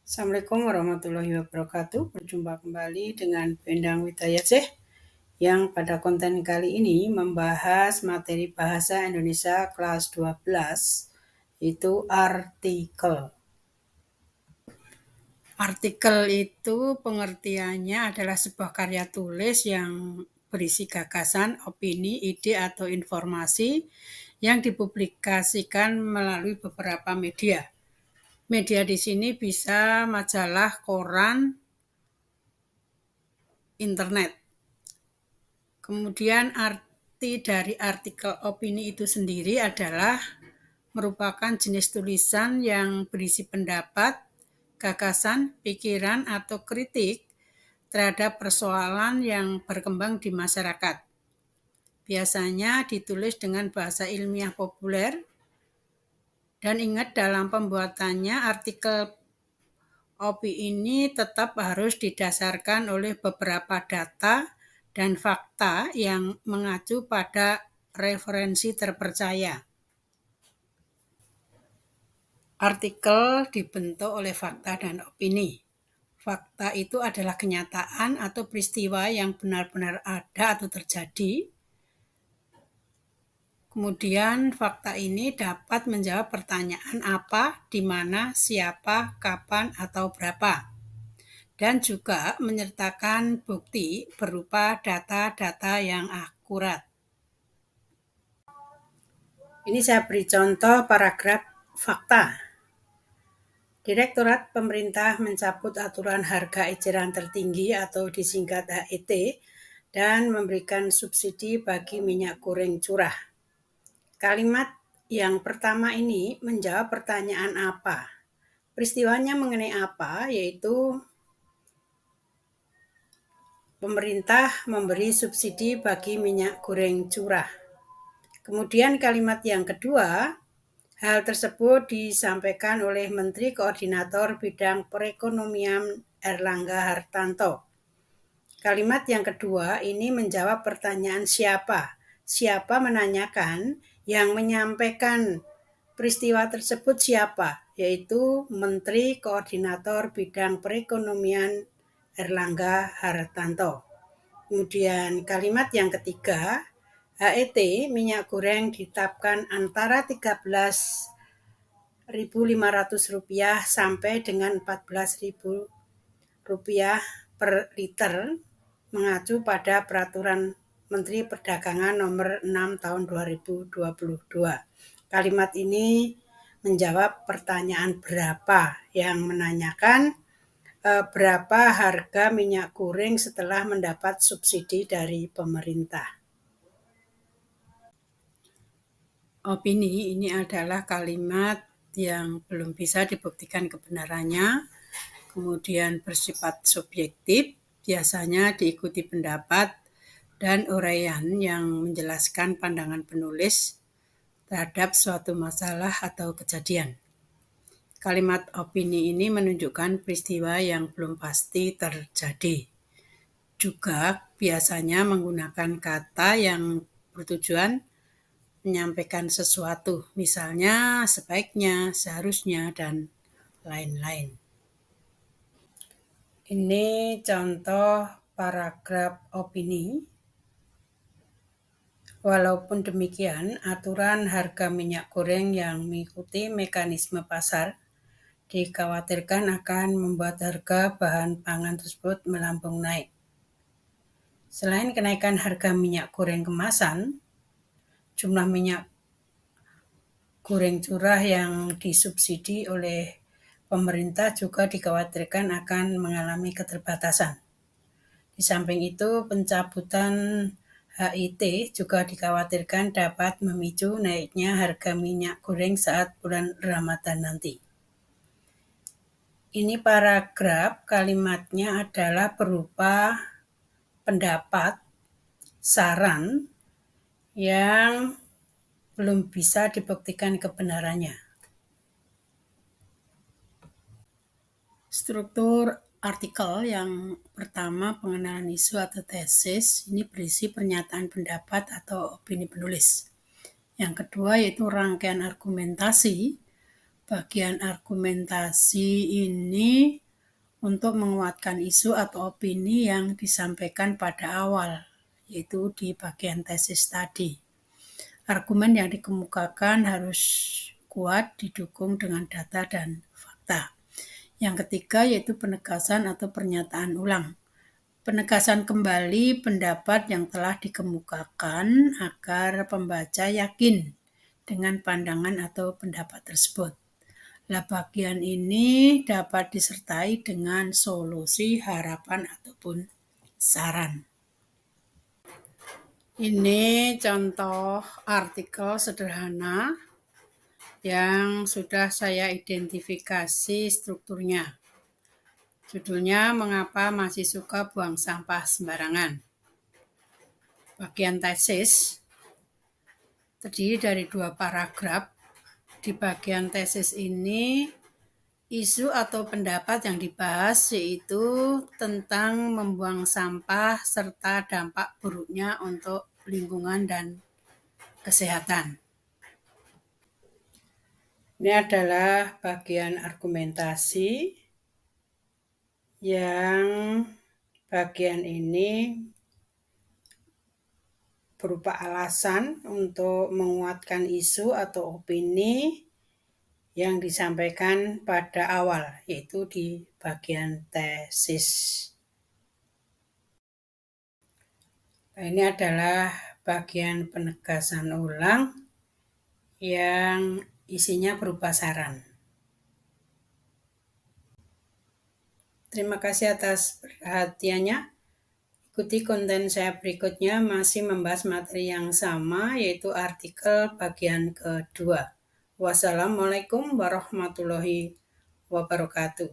Assalamualaikum warahmatullahi wabarakatuh. Berjumpa kembali dengan Bu Endang Widayasih yang pada konten kali ini membahas materi bahasa Indonesia kelas 12 yaitu artikel. Artikel itu pengertiannya adalah sebuah karya tulis yang berisi gagasan, opini, ide atau informasi yang dipublikasikan melalui beberapa media. Media di sini bisa majalah, koran, internet. Kemudian arti dari artikel opini itu sendiri adalah merupakan jenis tulisan yang berisi pendapat, gagasan, pikiran, atau kritik terhadap persoalan yang berkembang di masyarakat. Biasanya ditulis dengan bahasa ilmiah populer, dan ingat dalam pembuatannya artikel opini ini tetap harus didasarkan oleh beberapa data dan fakta yang mengacu pada referensi terpercaya. Artikel dibentuk oleh fakta dan opini. Fakta itu adalah kenyataan atau peristiwa yang benar-benar ada atau terjadi. Kemudian fakta ini dapat menjawab pertanyaan apa, di mana, siapa, kapan, atau berapa. Dan juga menyertakan bukti berupa data-data yang akurat. Ini saya beri contoh paragraf fakta. Direktorat Pemerintah mencabut aturan harga eceran tertinggi atau disingkat HET dan memberikan subsidi bagi minyak goreng curah. Kalimat yang pertama ini menjawab pertanyaan apa. Peristiwanya mengenai apa, yaitu pemerintah memberi subsidi bagi minyak goreng curah. Kemudian kalimat yang kedua, hal tersebut disampaikan oleh Menteri Koordinator Bidang Perekonomian Erlangga Hartarto. Kalimat yang kedua ini menjawab pertanyaan siapa. Siapa menanyakan, yang menyampaikan peristiwa tersebut siapa, yaitu Menteri Koordinator Bidang Perekonomian Erlangga Hartarto. Kemudian kalimat yang ketiga, HET minyak goreng ditetapkan antara Rp13.500 sampai dengan Rp14.000 per liter mengacu pada Peraturan Menteri Perdagangan Nomor 6 Tahun 2022. Kalimat ini menjawab pertanyaan berapa yang menanyakan berapa harga minyak goreng setelah mendapat subsidi dari pemerintah. Opini ini adalah kalimat yang belum bisa dibuktikan kebenarannya, kemudian bersifat subjektif, biasanya diikuti pendapat dan uraian yang menjelaskan pandangan penulis terhadap suatu masalah atau kejadian. Kalimat opini ini menunjukkan peristiwa yang belum pasti terjadi. Juga biasanya menggunakan kata yang bertujuan menyampaikan sesuatu, misalnya sebaiknya, seharusnya, dan lain-lain. Ini contoh paragraf opini. Walaupun demikian, aturan harga minyak goreng yang mengikuti mekanisme pasar dikhawatirkan akan membuat harga bahan pangan tersebut melambung naik. Selain kenaikan harga minyak goreng kemasan, jumlah minyak goreng curah yang disubsidi oleh pemerintah juga dikhawatirkan akan mengalami keterbatasan. Di samping itu, pencabutan HET juga dikhawatirkan dapat memicu naiknya harga minyak goreng saat bulan Ramadan nanti. Ini paragraf kalimatnya adalah berupa pendapat, saran yang belum bisa dibuktikan kebenarannya. Struktur artikel yang pertama, pengenalan isu atau tesis, ini berisi pernyataan pendapat atau opini penulis. Yang kedua yaitu rangkaian argumentasi, Bagian argumentasi ini untuk menguatkan isu atau opini yang disampaikan pada awal, yaitu di bagian tesis tadi. Argumen yang dikemukakan harus kuat, didukung dengan data dan fakta. Yang ketiga yaitu penegasan atau pernyataan ulang. Penegasan kembali pendapat yang telah dikemukakan agar pembaca yakin dengan pandangan atau pendapat tersebut. Bagian ini dapat disertai dengan solusi, harapan, ataupun saran. Ini contoh artikel sederhana yang sudah saya identifikasi strukturnya. Judulnya, Mengapa Masih Suka Buang Sampah Sembarangan. Bagian tesis terdiri dari 2 paragraf. Di bagian tesis ini, isu atau pendapat yang dibahas yaitu tentang membuang sampah serta dampak buruknya untuk lingkungan dan kesehatan. Ini adalah bagian argumentasi yang bagian ini berupa alasan untuk menguatkan isu atau opini yang disampaikan pada awal, yaitu di bagian tesis. Ini adalah bagian penegasan ulang yang isinya berupa saran. Terima kasih atas perhatiannya. Ikuti konten saya berikutnya, masih membahas materi yang sama, yaitu artikel bagian kedua. Wassalamualaikum warahmatullahi wabarakatuh.